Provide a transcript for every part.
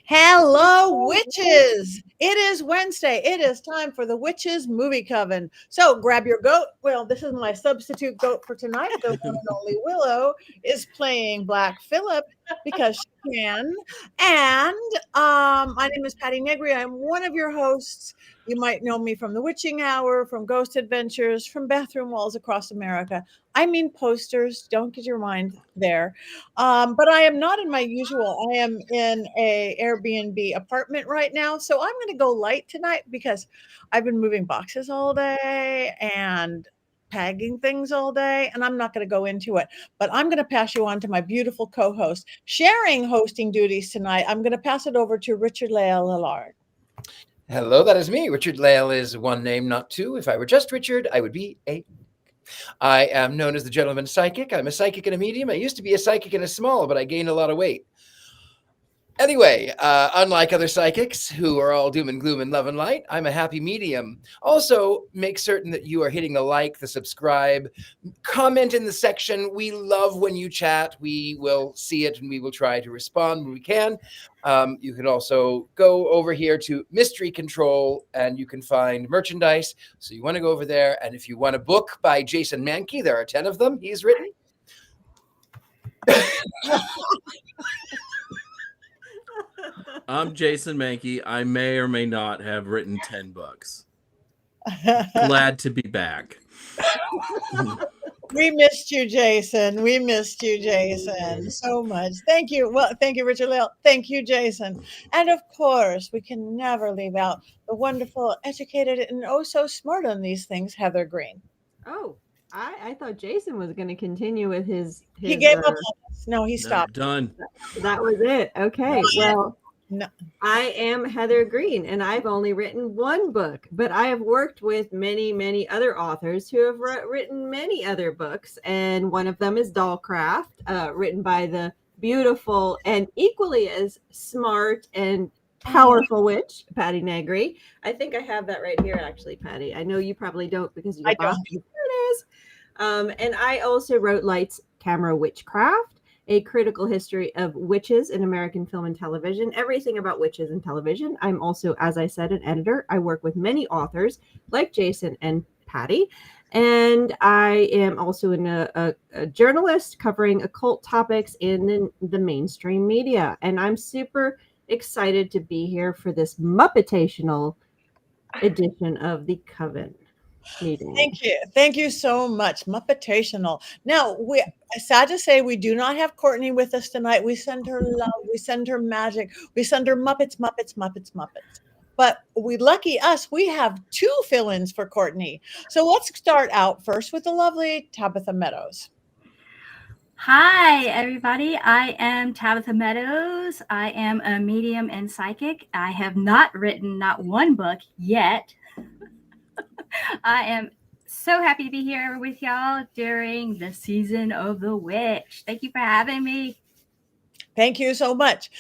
Hello, witches! It is Wednesday. It is time for the Witches Movie Coven. So grab your goat. Well, this is my substitute goat for tonight. The one and only Willow is playing Black Phillip because she can. And my name is Patti Negri. I'm one of your hosts. You might know me from The Witching Hour, from Ghost Adventures, from Bathroom Walls Across America. I mean posters. Don't get your mind there. But I am not in my usual. I am in a Airbnb apartment right now, so I'm going to go light tonight because I've been moving boxes all day and tagging things all day, and I'm not going to go into it. But I'm going to pass you on to my beautiful co-host, sharing hosting duties tonight. I'm going to pass it over to Richard-Lael Lillard. Hello, that is me. Richard-Lael is one name, not two. If I were just Richard, I would be a. I am known as the gentleman psychic. I'm a psychic and a medium. I used to be a psychic and a small, but I gained a lot of weight. Anyway, unlike other psychics who are all doom and gloom and love and light, I'm a happy medium. Also, make certain that you are hitting the like, the subscribe, comment in the section. We love when you chat. We will see it and we will try to respond when we can. You can also go over here to Mystery Control and you can find merchandise. So you want to go over there. And if you want a book by Jason Mankey, there are 10 of them he's written. I'm Jason Mankey. I may or may not have written 10 books. Glad to be back. We missed you, Jason. We missed you, Jason, so much. Thank you. Well, thank you, Richard-Lael. Thank you, Jason. And of course, we can never leave out the wonderful, educated, and oh so smart on these things, Heather Greene. Oh, I thought Jason was going to continue with his He gave up on us. No, he stopped. Done. That was it. Okay. Well, no. I am Heather Greene, and I've only written one book, but I have worked with many, many other authors who have written many other books, and one of them is Dollcraft, written by the beautiful and equally as smart and powerful witch, Patti Negri. I think I have that right here, actually, Patti. I know you probably don't because you. I don't. There it is. And I also wrote Lights, Camera, Witchcraft, a critical history of witches in American film and television, everything about witches in television. I'm also, as I said, an editor. I work with many authors like Jason and Patti. And I am also a journalist covering occult topics in the mainstream media. And I'm super excited to be here for this Muppetational edition of the Coven meeting. Thank you. Thank you so much. Muppetational. Now, sad to say, we do not have Courtney with us tonight. We send her love. We send her magic. We send her Muppets. But lucky us, we have two fill-ins for Courtney. So let's start out first with the lovely Tabitha Meadows. Hi, everybody. I am Tabitha Meadows. I am a medium and psychic. I have not written not one book yet. I am so happy to be here with y'all during the season of the witch. Thank you for having me. Thank you so much.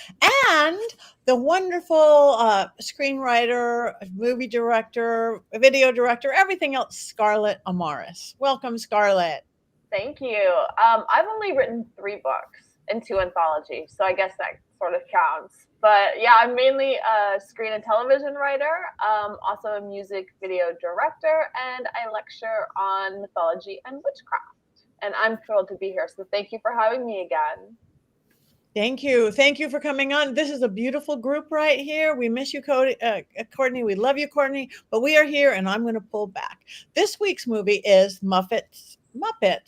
And the wonderful screenwriter, movie director, video director, everything else, Scarlet Amaris. Welcome, Scarlet. Thank you. I've only written 3 books and 2 anthologies, so I guess that sort of counts. But yeah, I'm mainly a screen and television writer, also a music video director, and I lecture on mythology and witchcraft. And I'm thrilled to be here, so thank you for having me again. Thank you. Thank you for coming on. This is a beautiful group right here. We miss you, Courtney. We love you, Courtney, but we are here, and I'm going to pull back. This week's movie is Muppets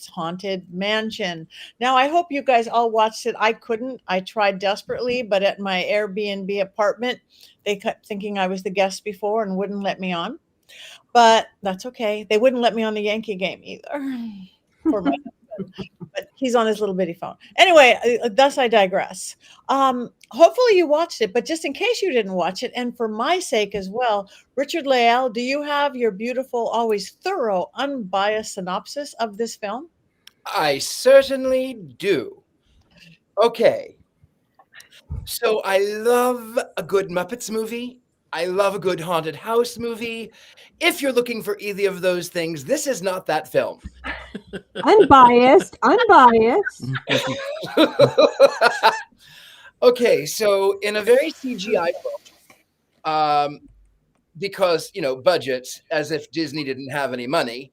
Haunted Mansion. Now, I hope you guys all watched it. I couldn't. I tried desperately, but at my Airbnb apartment, they kept thinking I was the guest before and wouldn't let me on. But that's okay. They wouldn't let me on the Yankee game either. For my but he's on his little bitty phone. Anyway, thus I digress. Hopefully you watched it, but just in case you didn't watch it, and for my sake as well, Richard-Lael, do you have your beautiful, always thorough, unbiased synopsis of this film? I certainly do. Okay. So I love a good Muppets movie. I love a good haunted house movie. If you're looking for either of those things, this is not that film. Unbiased. Okay, so in a very CGI book, because budgets, as if Disney didn't have any money,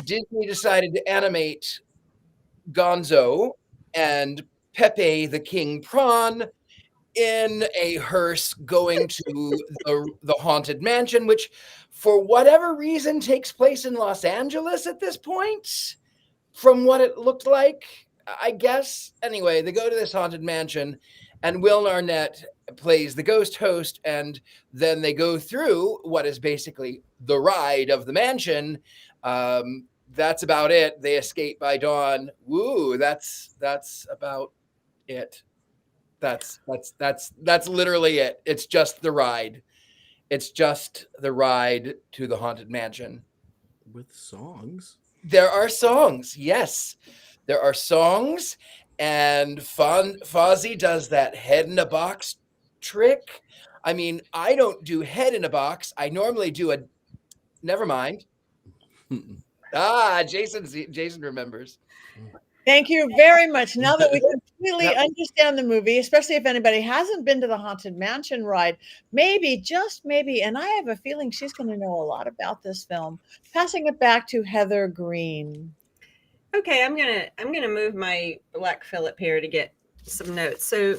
Disney decided to animate Gonzo and Pepe the King Prawn in a hearse going to the Haunted Mansion, which for whatever reason takes place in Los Angeles at this point, from what it looked like, I guess. Anyway, they go to this Haunted Mansion and Will Arnett plays the ghost host, and then they go through what is basically the ride of the mansion. That's about it. They escape by dawn. Woo, that's about it. That's literally it. It's just the ride. It's just the ride to the Haunted Mansion. With songs? There are songs, yes. There are songs, and Fozzie does that head in a box trick. I mean, I don't do head in a box. I normally do never mind. Jason remembers. Thank you very much. Now that we completely understand the movie, especially if anybody hasn't been to the Haunted Mansion ride, maybe, just maybe, and I have a feeling she's going to know a lot about this film. Passing it back to Heather Greene. Okay, I'm gonna move my black Phillip here to get some notes. So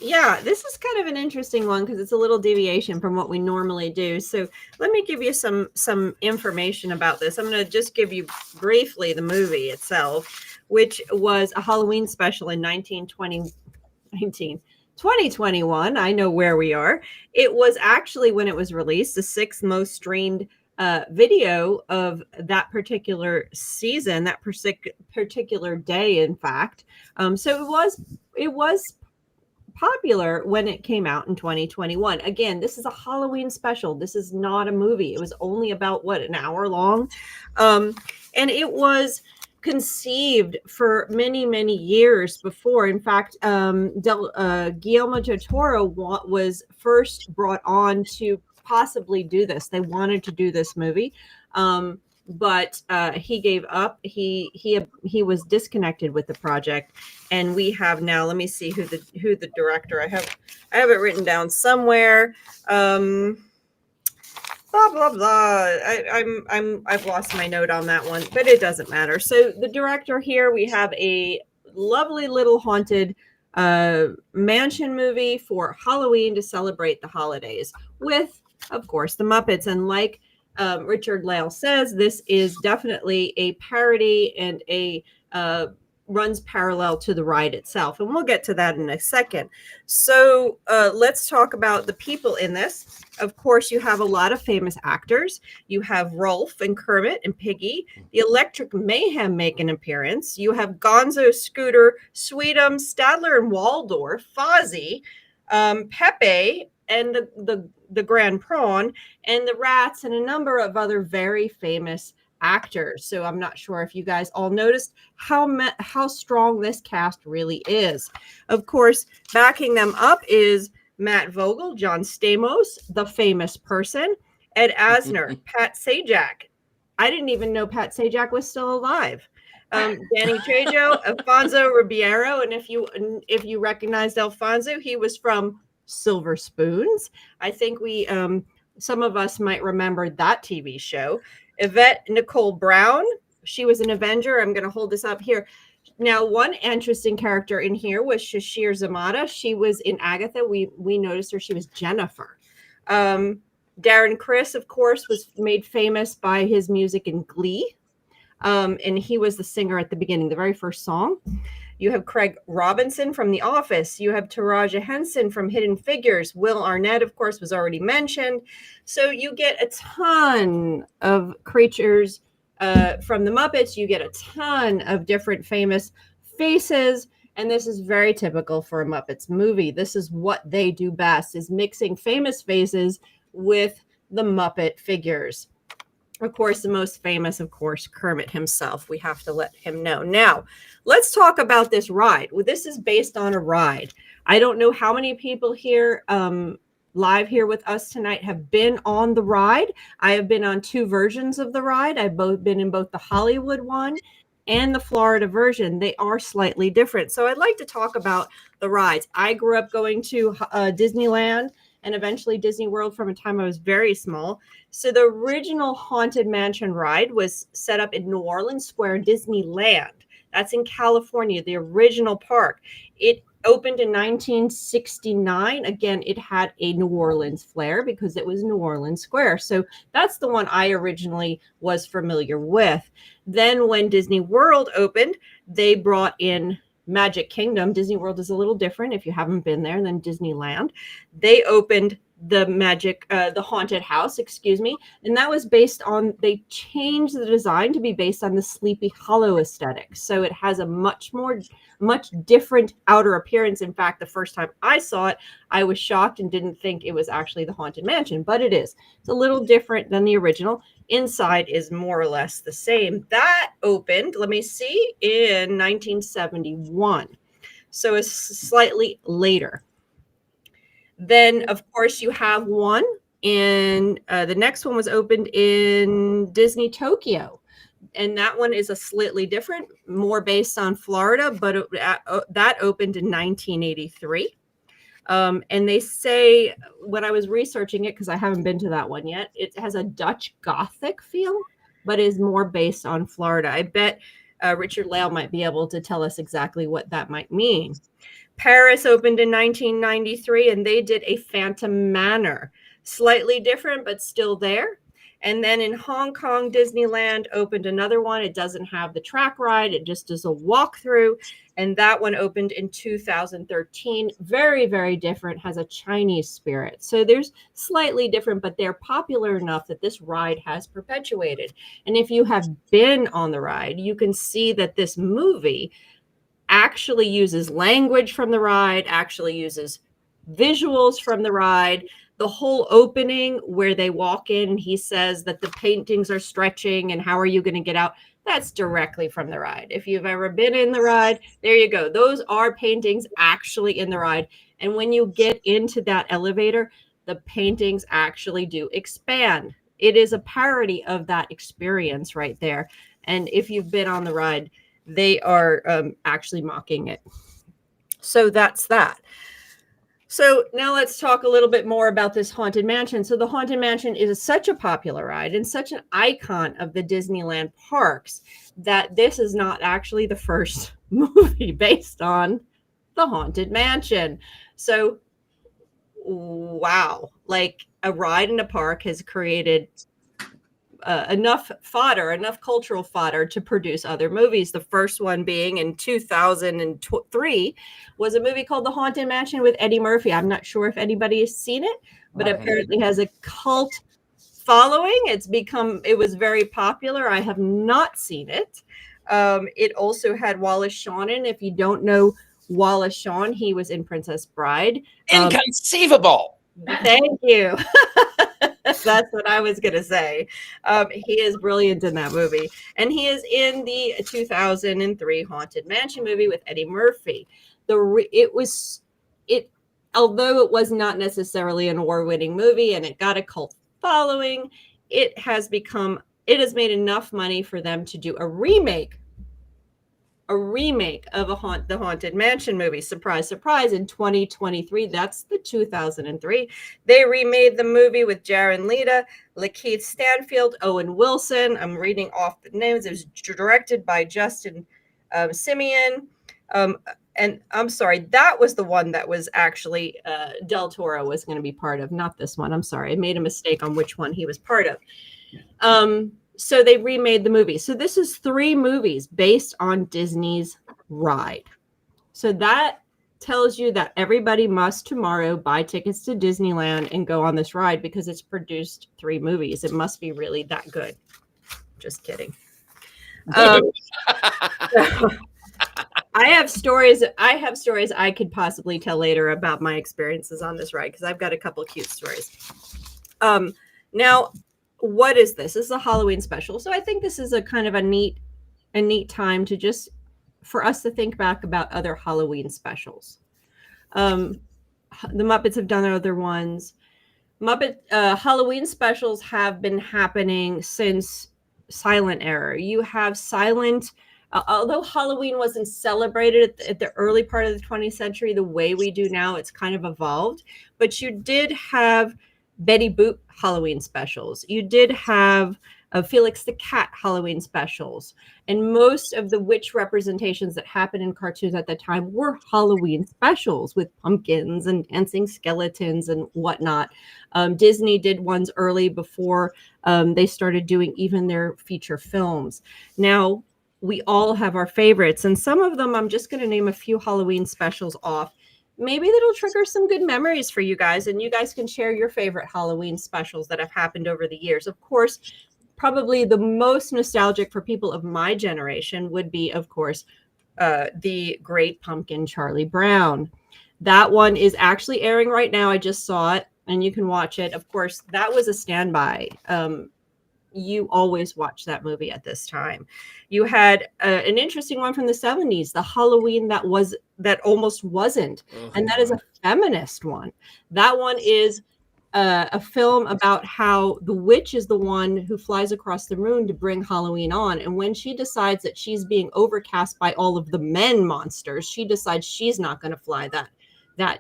yeah, this is kind of an interesting one because it's a little deviation from what we normally do. So let me give you some information about this. I'm going to just give you briefly the movie itself, which was a Halloween special in 2021. I know where we are. It was actually, when it was released, the 6th most streamed video of that particular season, that particular day, in fact. So it was popular when it came out in 2021. Again, this is a Halloween special. This is not a movie. It was only about an hour long. And it was conceived for many, many years before. In fact, Guillermo del Toro was first brought on to possibly do this. They wanted to do this movie, but he gave up. He was disconnected with the project, and we have now. Let me see who the director. I have it written down somewhere. Blah blah blah. I've lost my note on that one, but it doesn't matter. So the director here, we have a lovely little haunted mansion movie for Halloween to celebrate the holidays with, of course, the Muppets. And like Richard-Lael says, this is definitely a parody and a runs parallel to the ride itself. And we'll get to that in a second. So let's talk about the people in this. Of course, you have a lot of famous actors. You have Rolf and Kermit and Piggy. The Electric Mayhem make an appearance. You have Gonzo, Scooter, Sweetums, Stadler and Waldorf, Fozzie, Pepe, and the Grand Prawn, and the Rats, and a number of other very famous actors. So I'm not sure if you guys all noticed how strong this cast really is. Of course, backing them up is Matt Vogel, John Stamos, the famous person, Ed Asner, Pat Sajak. I didn't even know Pat Sajak was still alive. Danny Trejo, Alfonso Ribeiro, and if you recognized Alfonso, he was from Silver Spoons. I think some of us might remember that TV show. Yvette Nicole Brown, she was an Avenger. I'm going to hold this up here. Now, one interesting character in here was Shashir Zamata. She was in Agatha. We noticed her. She was Jennifer. Darren Criss, of course, was made famous by his music in Glee. And he was the singer at the beginning, the very first song. You have Craig Robinson from The Office. You have Taraji Henson from Hidden Figures. Will Arnett, of course, was already mentioned. So you get a ton of creatures from the Muppets. You get a ton of different famous faces. And this is very typical for a Muppets movie. This is what they do best, is mixing famous faces with the Muppet figures. Of course, the most famous, of course, Kermit himself. We have to let him know. Now, let's talk about this ride. Well, this is based on a ride. I don't know how many people here live here with us tonight have been on the ride. I have been on 2 versions of the ride. I've been in both the Hollywood one and the Florida version, they are slightly different. So I'd like to talk about the rides. I grew up going to Disneyland and eventually Disney World from a time I was very small. So the original Haunted Mansion ride was set up in New Orleans Square, Disneyland. That's in California, the original park. It opened in 1969. Again, it had a New Orleans flair because it was New Orleans Square. So that's the one I originally was familiar with. Then when Disney World opened, they brought in Magic Kingdom. Disney World is a little different if you haven't been there than Disneyland. They opened the haunted house, and that was based on, they changed the design to be based on the Sleepy Hollow aesthetic. So it has a much different outer appearance. In fact, the first time I saw it, I was shocked and didn't think it was actually the Haunted Mansion, but it is. It's a little different than the original. Inside is more or less the same. That opened, let me see, in 1971. So it's slightly later. Then, of course, you have one in the next one was opened in Disney Tokyo. And that one is a slightly different, more based on Florida, but that opened in 1983. And they say, when I was researching it, because I haven't been to that one yet, it has a Dutch Gothic feel, but is more based on Florida. I bet Richard-Lael might be able to tell us exactly what that might mean. Paris opened in 1993, and they did a Phantom Manor. Slightly different, but still there. And then in Hong Kong, Disneyland opened another one. It doesn't have the track ride. It just does a walkthrough. And that one opened in 2013. Very, very different. Has a Chinese spirit. So there's slightly different, but they're popular enough that this ride has perpetuated. And if you have been on the ride, you can see that this movie actually uses language from the ride, actually uses visuals from the ride. The whole opening where they walk in and he says that the paintings are stretching and how are you going to get out? That's directly from the ride. If you've ever been in the ride, there you go. Those are paintings actually in the ride. And when you get into that elevator, the paintings actually do expand. It is a parody of that experience right there. And if you've been on the ride, they are actually mocking it. So that's that. So now let's talk a little bit more about this Haunted Mansion. So the Haunted Mansion is such a popular ride and such an icon of the Disneyland parks that this is not actually the first movie based on the Haunted Mansion. So, wow, like a ride in a park has created enough cultural fodder to produce other movies. The first one being in 2003 was a movie called The Haunted Mansion with Eddie Murphy. I'm not sure if anybody has seen it, but apparently has a cult following. It was very popular. I have not seen it. It also had Wallace Shawn in. If you don't know Wallace Shawn, he was in Princess Bride. Inconceivable. Thank you. That's what I was going to say. He is brilliant in that movie. And he is in the 2003 Haunted Mansion movie with Eddie Murphy. Although it was not necessarily an award-winning movie and it got a cult following, it has made enough money for them to do a remake of the Haunted Mansion movie. Surprise, surprise, in 2023. That's the 2003. They remade the movie with Jared Leto, Lakeith Stanfield, Owen Wilson. I'm reading off the names. It was directed by Justin Simeon. And I'm sorry, that was the one that was actually Del Toro was going to be part of, not this one. I'm sorry. I made a mistake on which one he was part of. So they remade the movie. So this is 3 movies based on Disney's ride. So that tells you that everybody must tomorrow buy tickets to Disneyland and go on this ride because it's produced 3 movies. It must be really that good. Just kidding. I have stories I could possibly tell later about my experiences on this ride because I've got a couple cute stories. Now, what is this? This is a Halloween special. So I think this is a kind of a neat time to just for us to think back about other Halloween specials. The Muppets have done other ones. Halloween specials have been happening since silent era. You have silent although Halloween wasn't celebrated at the early part of the 20th century the way we do now, it's kind of evolved. But you did have Betty Boop Halloween specials. You did have Felix the Cat Halloween specials. And most of the witch representations that happened in cartoons at the time were Halloween specials with pumpkins and dancing skeletons and whatnot. Disney did ones early before they started doing even their feature films. Now, we all have our favorites, and some of them, I'm just going to name a few Halloween specials off. Maybe that'll trigger some good memories for you guys, and you guys can share your favorite Halloween specials that have happened over the years. Of course, probably the most nostalgic for people of my generation would be, of course, the Great Pumpkin Charlie Brown. That one is actually airing right now. I just saw it, and you can watch it. Of course, that was a standby. You always watch that movie at this time. You had an interesting one from the 70s, the Halloween that almost wasn't. And that is a feminist one. That one is a film about how the witch is the one who flies across the moon to bring Halloween on. And when she decides that she's being overcast by all of the men monsters, she decides she's not going to fly that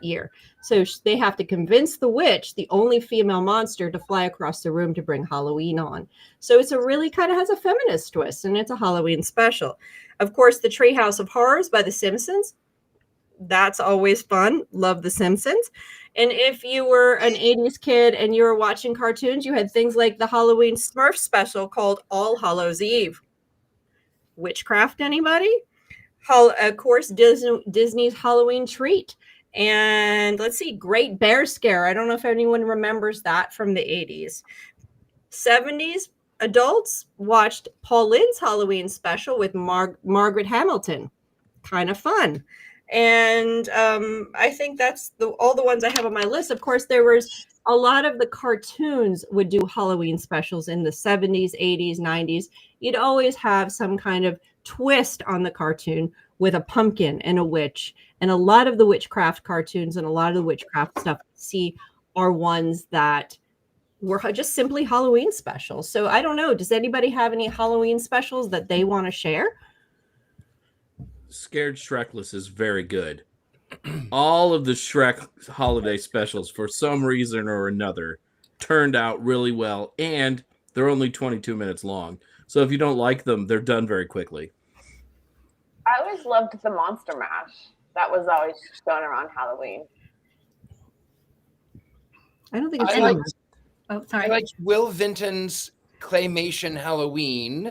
year. So they have to convince the witch, the only female monster, to fly across the room to bring Halloween on. So it's a really kind of has a feminist twist, and it's a Halloween special. Of course, the Treehouse of Horrors by The Simpsons. That's always fun. Love The Simpsons. And if you were an 80s kid and you were watching cartoons, you had things like the Halloween Smurf special called All Hallows Eve. Witchcraft, anybody? Of course, Disney's Halloween Treat. And let's see, Great Bear Scare. I don't know if anyone remembers that from the 80s. 70s adults watched Paul Lynde's Halloween special with Margaret Hamilton. Kind of fun. And I think that's all the ones I have on my list. Of course, there was a lot of the cartoons would do Halloween specials in the 70s, 80s, 90s. You'd always have some kind of twist on the cartoon with a pumpkin and a witch. And a lot of the witchcraft cartoons and a lot of the witchcraft stuff we see are ones that were just simply Halloween specials. So I don't know. Does anybody have any Halloween specials that they want to share? Scared Shrekless is very good. All of the Shrek holiday specials, for some reason or another, turned out really well. And they're only 22 minutes long. So if you don't like them, they're done very quickly. I always loved the Monster Mash. That was always shown around Halloween. I don't think it's I liked Will Vinton's Claymation Halloween,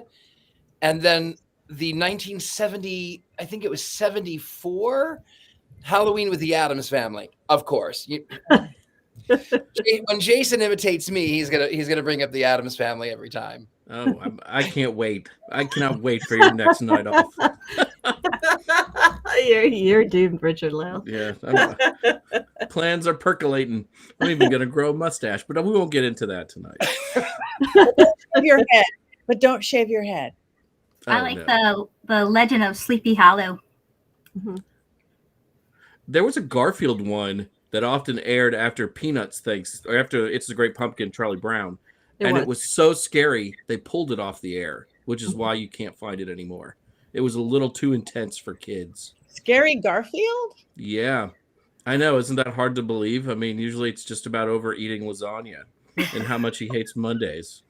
and then the 1970, I think it was 74, Halloween with the Addams Family. Of course, when Jason imitates me, he's gonna bring up the Addams Family every time. Oh, I can't wait. I cannot wait for your next night off. You're doomed, Richard-Lael. Yeah. Plans are percolating. I'm even going to grow a mustache, but we won't get into that tonight. Shave your head, but don't shave your head. I like the Legend of Sleepy Hollow. Mm-hmm. There was a Garfield one that often aired after Peanuts things, or after It's the Great Pumpkin, Charlie Brown. It was so scary, they pulled it off the air, which is why you can't find it anymore. It was a little too intense for kids. Scary Garfield? Yeah. I know. Isn't that hard to believe? I mean, usually it's just about overeating lasagna and how much he hates Mondays.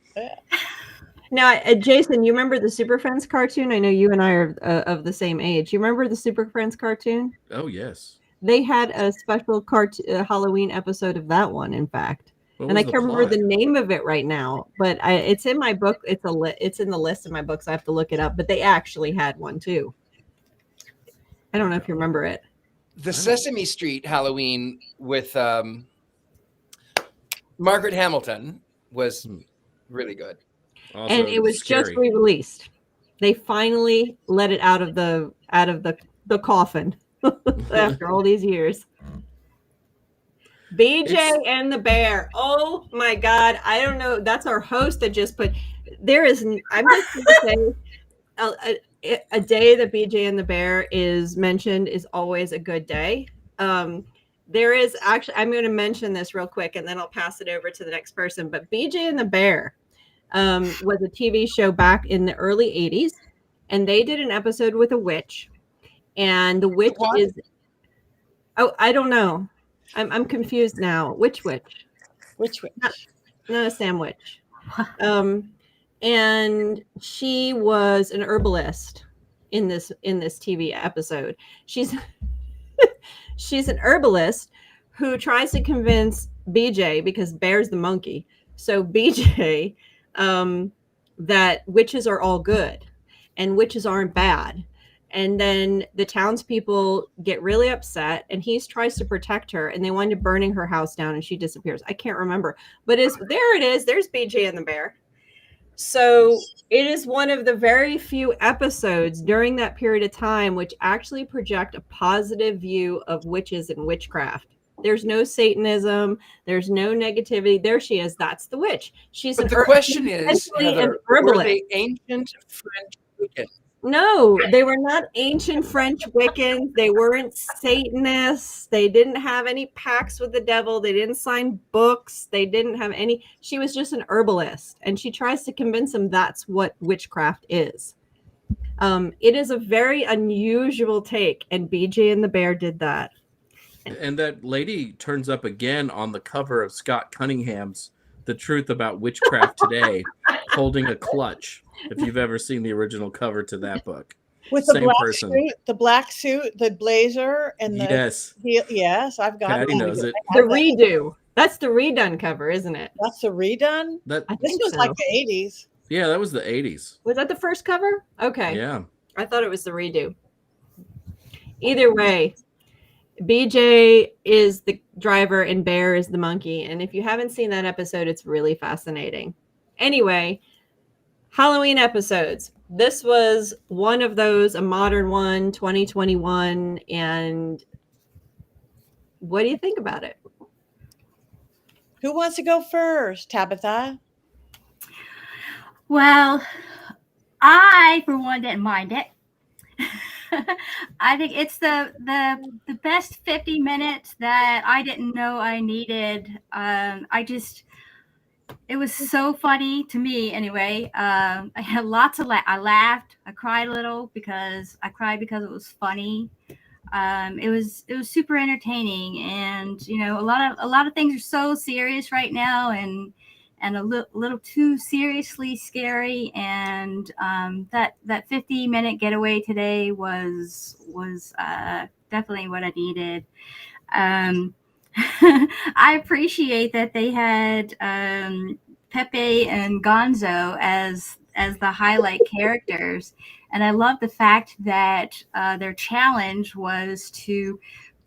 Now, Jason, you remember the Super Friends cartoon? I know you and I are of the same age. You remember the Super Friends cartoon? Oh, yes. They had a special Halloween episode of that one, in fact. And I can't remember the name of it right now, but it's in my book. It's in the list of my books. I have to look it up. But they actually had one too. I don't know if you remember it. The Sesame Street Halloween with Margaret Hamilton was really good. Also, and it was scary. just re-released. They finally let it out of the coffin after all these years. BJ and the Bear. Oh my God. I don't know. That's our host that just put, I'm just going to say a day that BJ and the Bear is mentioned is always a good day. There is actually, I'm going to mention this real quick and then I'll pass it over to the next person. But BJ and the Bear was a TV show back in the early 80s. and they did an episode with a witch, and the witch What? is, oh, I don't know. I'm confused now. Which witch? Which witch? Not a sandwich. And she was an herbalist in this TV episode. She's she's an herbalist who tries to convince BJ, because Bear's the monkey. So BJ, that witches are all good and witches aren't bad. And then the townspeople get really upset, and he tries to protect her, and they wind up burning her house down, and she disappears. I can't remember, but there it is. There's BJ and the bear. So it is one of the very few episodes during that period of time which actually project a positive view of witches and witchcraft. There's no Satanism. There's no negativity. There she is. That's the witch. She's But the question is, Heather, were they ancient French Wiccans? No, they were not ancient French Wiccans. They weren't Satanists. They didn't have any pacts with the devil. They didn't sign books. They didn't have any. She was just an herbalist, and she tries to convince him that's what witchcraft is. It is a very unusual take, and BJ and the Bear did that. And that lady turns up again on the cover of Scott Cunningham's The Truth About Witchcraft Today, holding a clutch. If you've ever seen the original cover to that book, with the black suit, the blazer, and the yes, I've got Patti knows it. The redo. That's the redone cover, isn't it? That's the redone. This was like the 80s. Yeah, that was the 80s. Was that the first cover? Okay. Yeah. I thought it was the redo. Either way, BJ is the driver and Bear is the monkey. And if you haven't seen that episode, it's really fascinating. Anyway, Halloween episodes. This was one of those, a modern one, 2021. And what do you think about it? Who wants to go first, Tabitha? Well, I, for one, didn't mind it. I think it's the best 50 minutes that I didn't know I needed. It was so funny to me anyway. I had lots of I laughed. I cried a little because it was funny. It was super entertaining, and a lot of things are so serious right now, and a little too seriously scary. And that 50-minute getaway today was definitely what I needed. I appreciate that they had Pepe and Gonzo as the highlight characters, and I love the fact that their challenge was to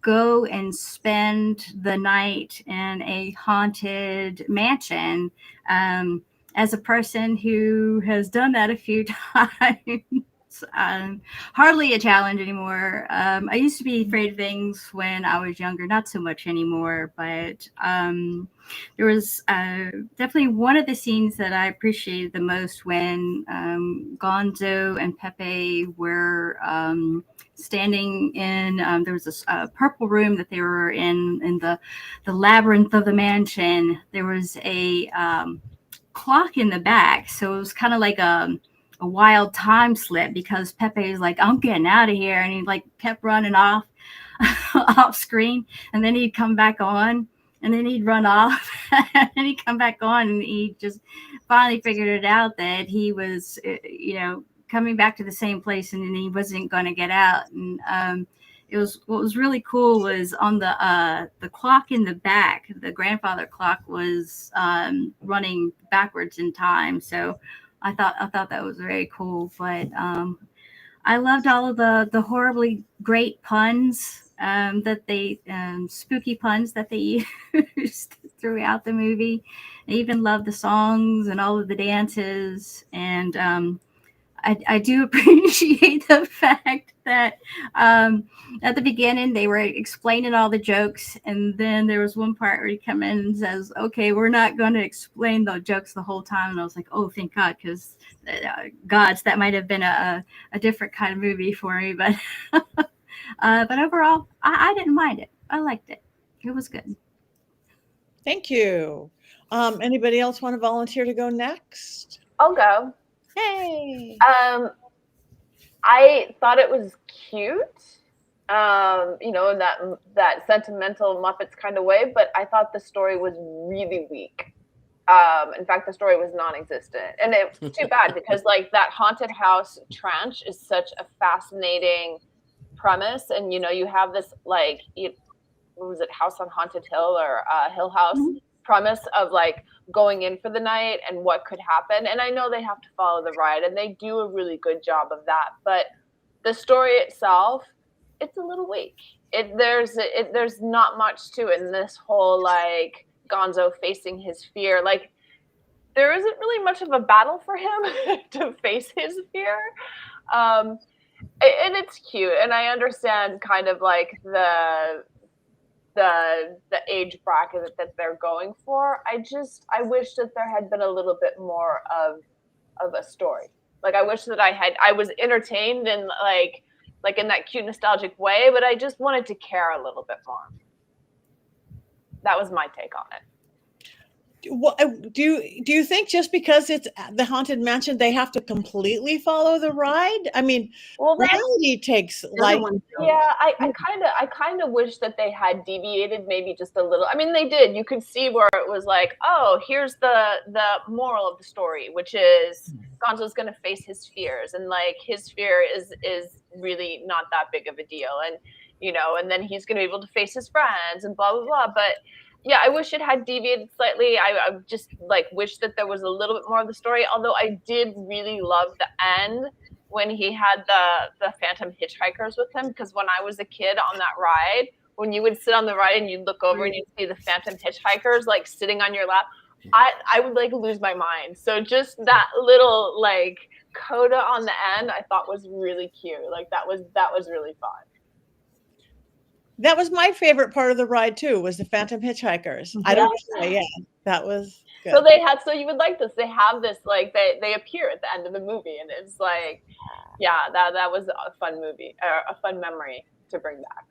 go and spend the night in a haunted mansion. As a person who has done that a few times, hardly a challenge anymore. I used to be afraid of things when I was younger, not so much anymore, but there was definitely one of the scenes that I appreciated the most when Gonzo and Pepe were standing in, there was a purple room that they were in the labyrinth of the mansion. There was a clock in the back, so it was kind of like a wild time slip, because Pepe was like, I'm getting out of here, and he like kept running off screen, and then he'd come back on, and then he'd run off, and then he'd come back on, and he just finally figured it out that he was coming back to the same place, and then he wasn't going to get out. And what was really cool was on the clock in the back, the grandfather clock was running backwards in time. So I thought that was very cool. But I loved all of the horribly great puns spooky puns that they used throughout the movie. I even loved the songs and all of the dances. And I do appreciate the fact that at the beginning they were explaining all the jokes, and then there was one part where he comes in and says, okay, we're not going to explain the jokes the whole time. And I was like, oh, thank God, because that might have been a different kind of movie for me. But but overall, I didn't mind it. I liked it. It was good. Thank you. Anybody else want to volunteer to go next? I'll go. Hey. I thought it was cute, you know, in that sentimental Muppets kind of way, but I thought the story was really weak. In fact, the story was non-existent, and it's too bad because like that haunted house tranche is such a fascinating premise, and you know, you have this like, what was it, House on Haunted Hill or Hill House premise of like going in for the night and what could happen. And I know they have to follow the ride, and they do a really good job of that, but the story itself, it's a little weak. There's not much to it in this whole like Gonzo facing his fear. Like there isn't really much of a battle for him to face his fear. And it's cute, and I understand kind of like the age bracket that they're going for. I wish that there had been a little bit more of a story. Like I wish that I was entertained and like in that cute nostalgic way, but I just wanted to care a little bit more. That was my take on it. Well, do you think just because it's the Haunted Mansion, they have to completely follow the ride? I mean, well, reality takes like, yeah, I kind of wish that they had deviated maybe just a little. I mean, they did. You could see where it was like, oh, here's the moral of the story, which is Gonzo's going to face his fears, and like his fear is really not that big of a deal, and you know, and then he's going to be able to face his friends and blah blah blah. But yeah, I wish it had deviated slightly. I just like wish that there was a little bit more of the story. Although I did really love the end when he had the phantom hitchhikers with him. Because when I was a kid on that ride, when you would sit on the ride and you'd look over and you'd see the phantom hitchhikers like sitting on your lap, I would like lose my mind. So just that little like coda on the end, I thought was really cute. Like that was really fun. That was my favorite part of the ride too, was the phantom hitchhikers. I don't know. Yeah, that was good. So you would like this. They have this, like they appear at the end of the movie, and it's like, yeah, that was a fun movie, or a fun memory to bring back.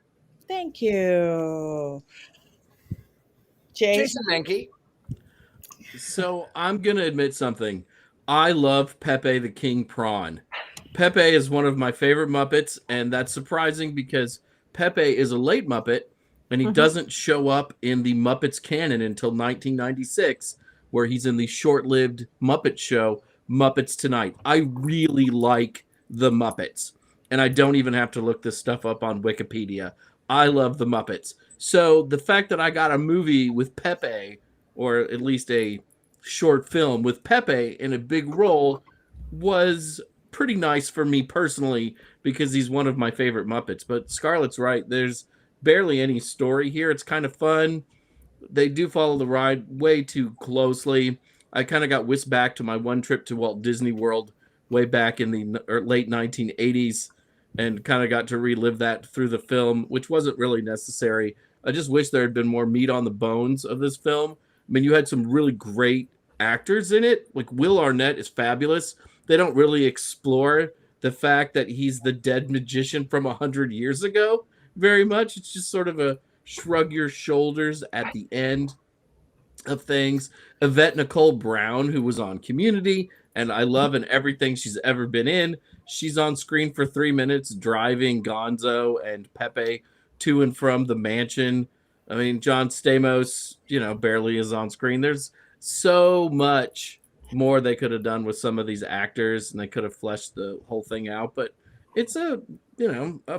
Thank you. Jason Mankey. So I'm going to admit something. I love Pepe the King Prawn. Pepe is one of my favorite Muppets, and that's surprising because Pepe is a late Muppet, and he doesn't show up in the Muppets canon until 1996, where he's in the short-lived Muppet show, Muppets Tonight. I really like the Muppets, and I don't even have to look this stuff up on Wikipedia. I love the Muppets. So the fact that I got a movie with Pepe, or at least a short film with Pepe in a big role, was pretty nice for me personally, because he's one of my favorite Muppets. But Scarlett's right. There's barely any story here. It's kind of fun. They do follow the ride way too closely. I kind of got whisked back to my one trip to Walt Disney World way back in the late 1980s and kind of got to relive that through the film, which wasn't really necessary. I just wish there had been more meat on the bones of this film. I mean, you had some really great actors in it. Like Will Arnett is fabulous. They don't really explore the fact that he's the dead magician from 100 years ago very much. It's just sort of a shrug your shoulders at the end of things. Yvette Nicole Brown, who was on Community, and I love in everything she's ever been in. She's on screen for 3 minutes, driving Gonzo and Pepe to and from the mansion. I mean, John Stamos, barely is on screen. There's so much more they could have done with some of these actors, and they could have fleshed the whole thing out. But it's a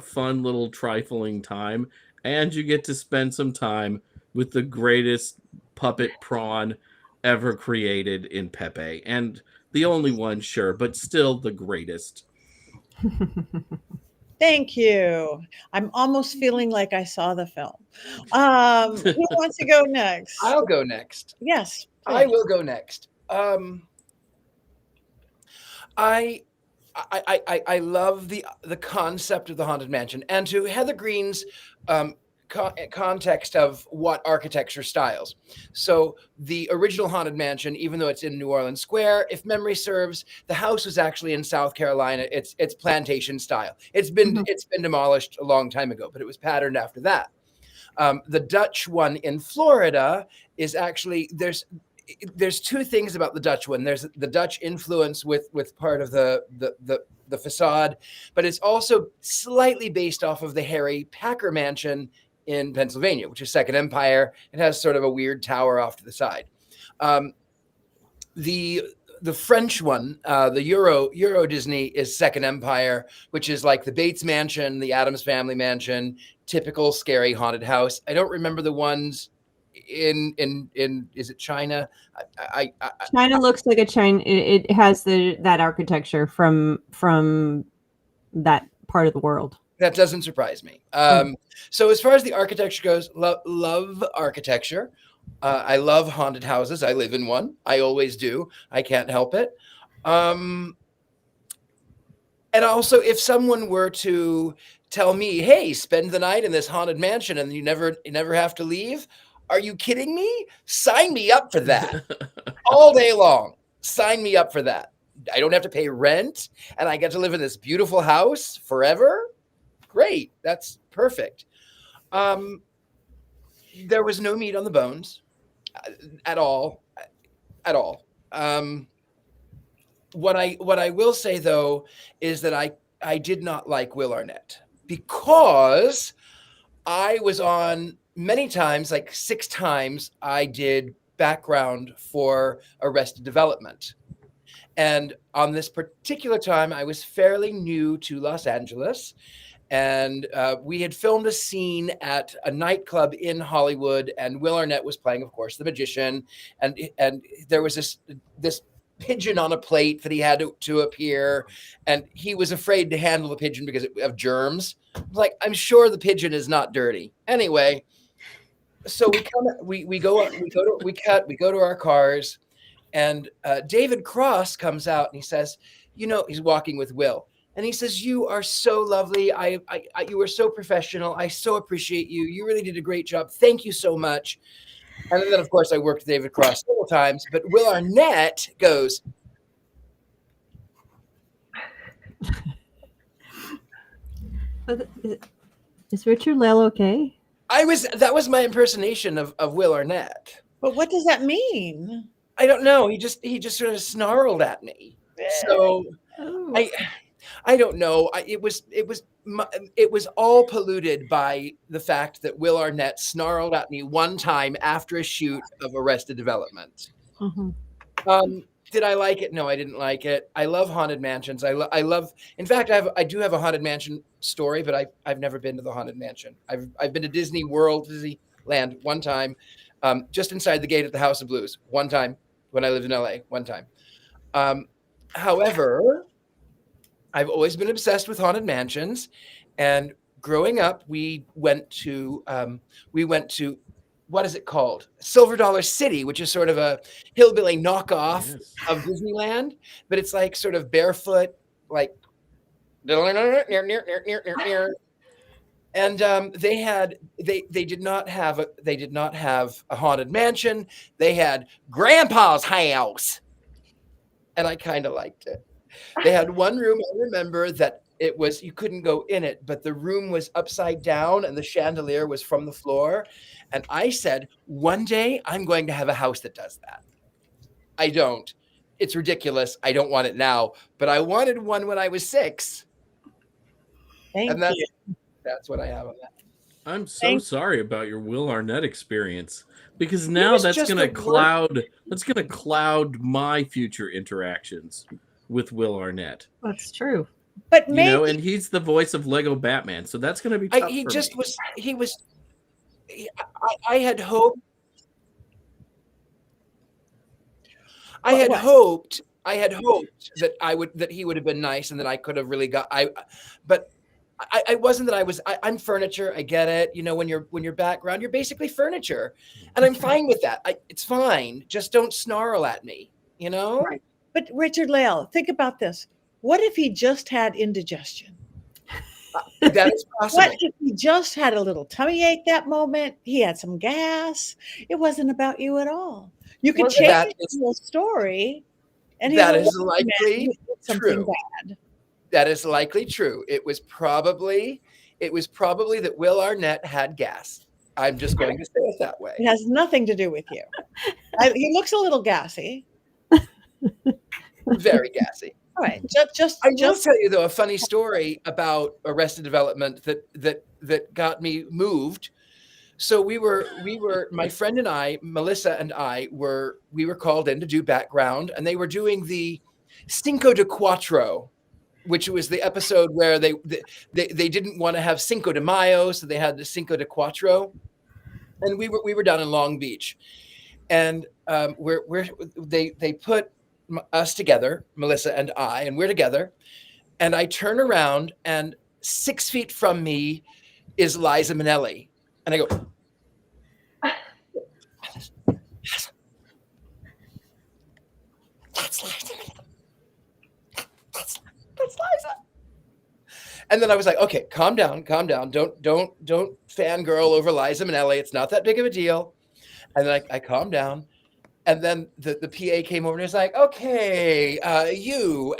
fun little trifling time, and you get to spend some time with the greatest puppet prawn ever created in Pepe, and the only one, sure, but still the greatest. Thank you. I'm almost feeling like I saw the film. Who wants to go next? I'll go next. Yes, please. I will go next. I love the concept of the Haunted Mansion, and to Heather Green's context of what architecture styles. So the original Haunted Mansion, even though it's in New Orleans Square, if memory serves, the house was actually in South Carolina. It's plantation style. It's been demolished a long time ago, but it was patterned after that. The Dutch one in Florida is actually there's two things about the Dutch one. There's the Dutch influence with part of the the facade, but it's also slightly based off of the Harry Packer Mansion in Pennsylvania, which is Second Empire. It has sort of a weird tower off to the side. The French one, the Euro Disney, is Second Empire, which is like the Bates Mansion, the Addams Family Mansion, typical scary haunted house. I don't remember the ones in is it China? China looks like a China. It has that architecture from that part of the world. That doesn't surprise me. So as far as the architecture goes, love architecture. I love haunted houses. I live in one. I always do. I can't help it. And also, if someone were to tell me, "Hey, spend the night in this haunted mansion and you never have to leave," are you kidding me? Sign me up for that all day long. Sign me up for that. I don't have to pay rent, and I get to live in this beautiful house forever. Great. That's perfect. There was no meat on the bones at all. What I will say, though, is that I did not like Will Arnett, because I was on many times, like 6 times, I did background for Arrested Development. And on this particular time, I was fairly new to Los Angeles. And we had filmed a scene at a nightclub in Hollywood, and Will Arnett was playing, of course, the magician. And there was this pigeon on a plate that he had to appear, and he was afraid to handle the pigeon because of germs. Like, I'm sure the pigeon is not dirty. Anyway, so we go to our cars, and David Cross comes out and he says, he's walking with Will. And he says, "You are so lovely. You were so professional. I so appreciate you. You really did a great job. Thank you so much." And then, of course, I worked with David Cross several times. But Will Arnett goes, "Is Richard-Lael okay?" That was my impersonation of Will Arnett. But what does that mean? I don't know. He just sort of snarled at me. So I don't know. It was all polluted by the fact that Will Arnett snarled at me one time after a shoot of Arrested Development. Mm-hmm. Did I like it? No, I didn't like it. I love haunted mansions. I love. In fact, I do have a haunted mansion story, but I've never been to the haunted mansion. I've been to Disneyland one time, just inside the gate at the House of Blues one time when I lived in LA. One time. However, I've always been obsessed with haunted mansions, and growing up, we went to what is it called? Silver Dollar City, which is sort of a hillbilly knockoff of Disneyland, but it's like sort of barefoot, like and they did not have a haunted mansion. They had Grandpa's house, and I kind of liked it. They had one room, I remember, that you couldn't go in it, but the room was upside down and the chandelier was from the floor. And I said, one day I'm going to have a house that does that. I don't. It's ridiculous. I don't want it now, but I wanted one when I was 6. Thank you. That's what I have on that. I'm so sorry about your Will Arnett experience, because now that's going to cloud my future interactions with Will Arnett. That's true. But maybe, and he's the voice of Lego Batman, so that's going to be tough I had hoped. I had hoped that he would have been nice and that I could have really but I wasn't that I'm furniture. I get it. When you're background, you're basically furniture, and I'm fine with that. It's fine. Just don't snarl at me, Right. But Richard-Lael, think about this. What if he just had indigestion? That is possible. What if he just had a little tummy ache that moment? He had some gas. It wasn't about you at all. You could change the whole story, and that is likely true. Bad. That is likely true. It was probably that Will Arnett had gas. I'm just going to say it that way. It has nothing to do with you. He looks a little gassy. Very gassy. All right. I will tell you though a funny story about Arrested Development that got me moved. So we were my friend and I, Melissa and I were called in to do background, and they were doing the Cinco de Cuatro, which was the episode where they didn't want to have Cinco de Mayo, so they had the Cinco de Cuatro, and we were down in Long Beach, and they put us together, Melissa and I, and we're together, and I turn around, and 6 feet from me is Liza Minnelli, and I go, that's Liza Minnelli. That's Liza. And then I was like, okay, calm down. Don't fangirl over Liza Minnelli. It's not that big of a deal. And then I calmed down. And then the PA came over and was like, okay, you,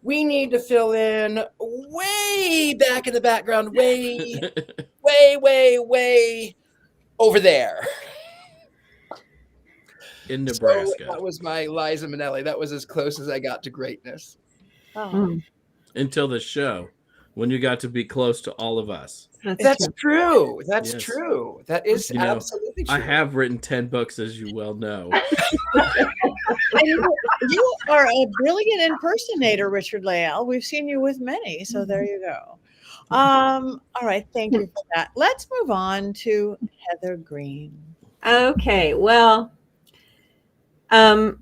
we need to fill in way back in the background, way over there. In Nebraska. So that was my Liza Minnelli. That was as close as I got to greatness. Oh. Until the show, when you got to be close to all of us. That's true. That's Yes. true. That is absolutely true. I have written 10 books, as you well know. You are a brilliant impersonator, Richard-Lael. We've seen you with many, so there you go. All right, thank you for that. Let's move on to Heather Greene. Okay, well,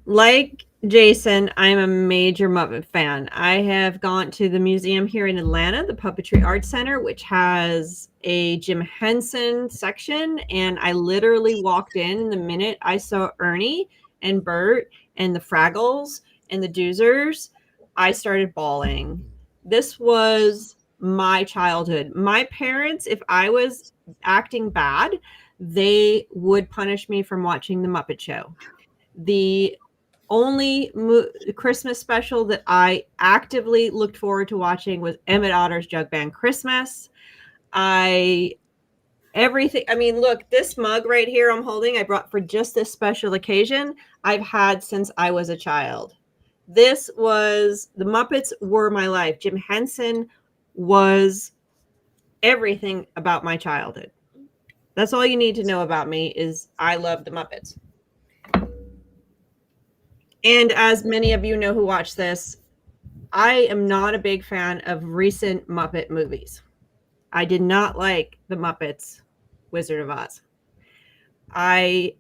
like Jason, I'm a major Muppet fan. I have gone to the museum here in Atlanta, the Puppetry Arts Center, which has a Jim Henson section. And I literally walked in the minute I saw Ernie and Bert and the Fraggles and the Doozers, I started bawling. This was my childhood. My parents, if I was acting bad, they would punish me from watching the Muppet Show. The only Christmas special that I actively looked forward to watching was Emmett Otter's Jug Band Christmas. Everything. I mean, look, this mug right here I'm holding, I brought for just this special occasion. I've had since I was a child. The Muppets were my life. Jim Henson was everything about my childhood. That's all you need to know about me is I love the Muppets. And as many of you know who watch this, I am not a big fan of recent Muppet movies. I did not like the Muppets Wizard of Oz. I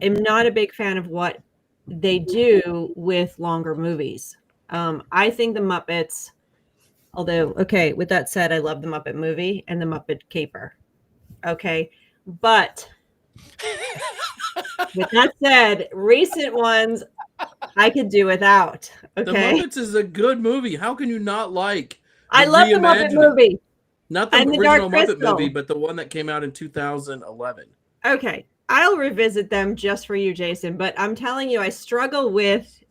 am not a big fan of what they do with longer movies. I think the Muppets, although, okay, with that said, I love the Muppet movie and the Muppet Caper. Okay, but with that said, recent ones I could do without. Okay, The Muppets is a good movie. How can you not like? I love the Muppet movie. Not the And the original Dark Muppet Crystal. movie, but the one that came out in 2011. Okay, I'll revisit them just for you, Jason. But I'm telling you, I struggle with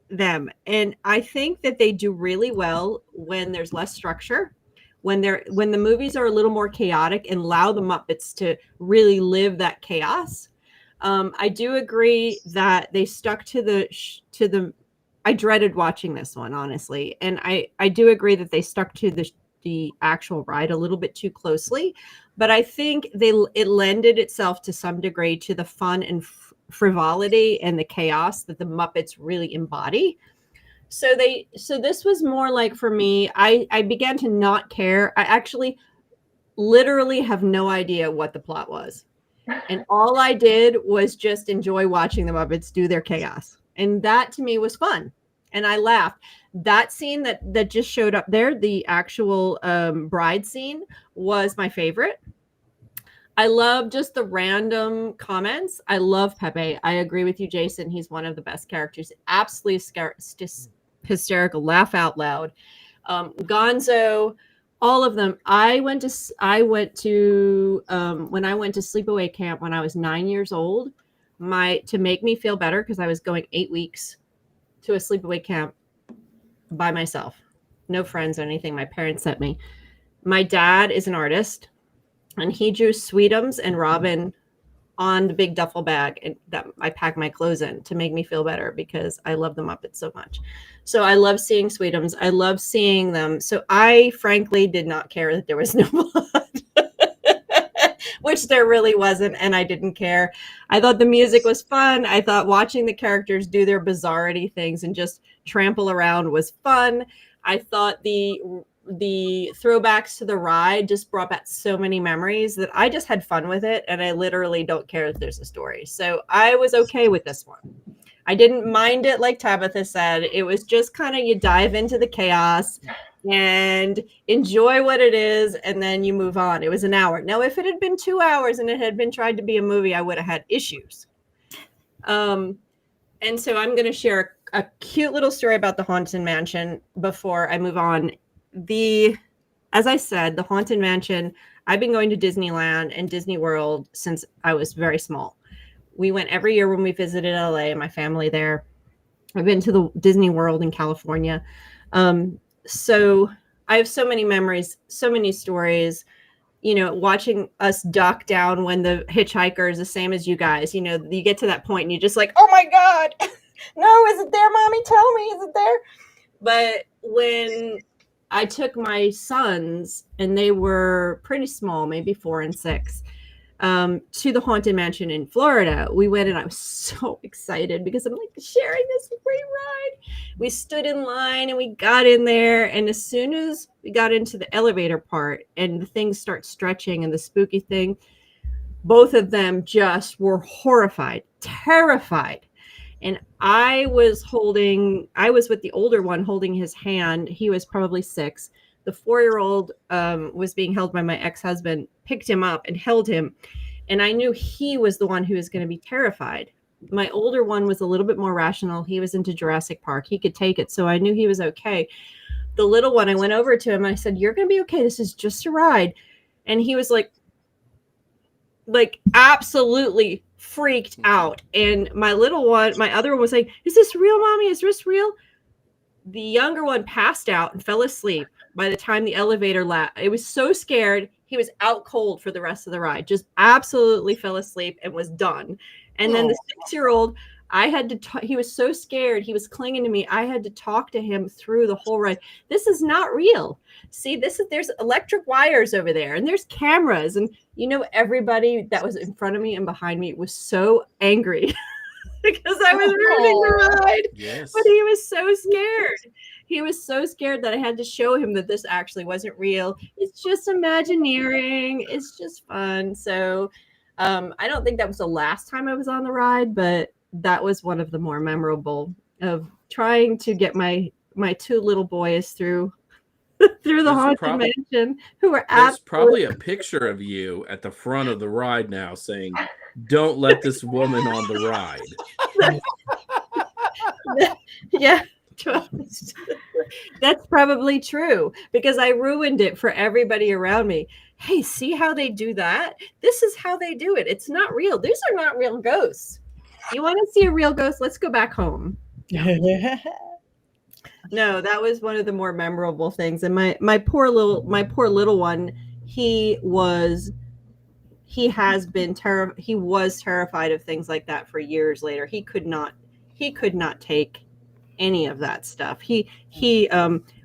them, and I think that they do really well when there's less structure, when the movies are a little more chaotic and allow the Muppets to really live that chaos. I do agree that they stuck to the. I dreaded watching this one, honestly, and I do agree that they stuck to the actual ride a little bit too closely, but I think it lended itself to some degree to the fun and frivolity and the chaos that the Muppets really embody. So this was more like, for me, I began to not care. I actually literally have no idea what the plot was. And all I did was just enjoy watching the Muppets do their chaos. And that to me was fun. And I laughed. That scene that just showed up there, the actual bride scene, was my favorite. I love just the random comments. I love Pepe. I agree with you, Jason. He's one of the best characters. Absolutely hysterical. Laugh out loud. Gonzo. All of them. I went to when I went to sleepaway camp when I was 9 years old, to make me feel better, because I was going 8 weeks to a sleepaway camp by myself, no friends or anything. My parents sent me. My dad is an artist, and he drew Sweetums and Robin on the big duffel bag and that I pack my clothes in to make me feel better because I love the Muppets so much. So I love seeing Sweetums. I love seeing them. So I frankly did not care that there was no blood, which there really wasn't. And I didn't care. I thought the music was fun. I thought watching the characters do their bizarrity things and just trample around was fun. I thought the throwbacks to the ride just brought back so many memories that I just had fun with it. And I literally don't care if there's a story. So I was okay with this one. I didn't mind it, like Tabitha said. It was just kind of you dive into the chaos and enjoy what it is, and then you move on. It was an hour. Now, if it had been 2 hours and it had been tried to be a movie, I would have had issues. And so I'm going to share a cute little story about the Haunted Mansion before I move on. As I said, the Haunted Mansion, I've been going to Disneyland and Disney World since I was very small. We went every year when we visited LA, my family there. I've been to the Disney World in California. So I have so many memories, so many stories, watching us duck down when the hitchhiker is the same as you guys. You get to that point and you're just like, oh my God, no, is it there, Mommy? Tell me, is it there? But when I took my sons, and they were pretty small, maybe 4 and 6, to the Haunted Mansion in Florida, we went, and I was so excited because I'm like sharing this great ride. We stood in line and we got in there, and as soon as we got into the elevator part and the things start stretching and the spooky thing, both of them just were horrified, terrified. And I was with the older one holding his hand. He was probably 6. The 4-year-old was being held by my ex-husband, picked him up and held him. And I knew he was the one who was going to be terrified. My older one was a little bit more rational. He was into Jurassic Park. He could take it. So I knew he was okay. The little one, I went over to him and I said, you're going to be okay. This is just a ride. And he was like absolutely freaked out. And my other one was like, is this real, Mommy? Is this real? The younger one passed out and fell asleep by the time the elevator left. It was so scared. He was out cold for the rest of the ride, just absolutely fell asleep and was done. And then the 6-year-old, I had to he was so scared. He was clinging to me. I had to talk to him through the whole ride. This is not real. See, there's electric wires over there and there's cameras. And everybody that was in front of me and behind me was so angry because I was ruining the ride. Yes. But he was so scared. He was so scared that I had to show him that this actually wasn't real. It's just Imagineering. It's just fun. So I don't think that was the last time I was on the ride, but that was one of the more memorable of trying to get my 2 little boys through the Haunted Mansion, who were there's probably a picture of you at the front of the ride now saying, don't let this woman on the ride. Yeah. That's probably true because I ruined it for everybody around me. Hey, see how they do that? This is how they do it. It's not real. These are not real ghosts. You want to see a real ghost? Let's go back home. No, that was one of the more memorable things. And my poor little one, he was terrified of things like that for years later. He could not take any of that stuff. He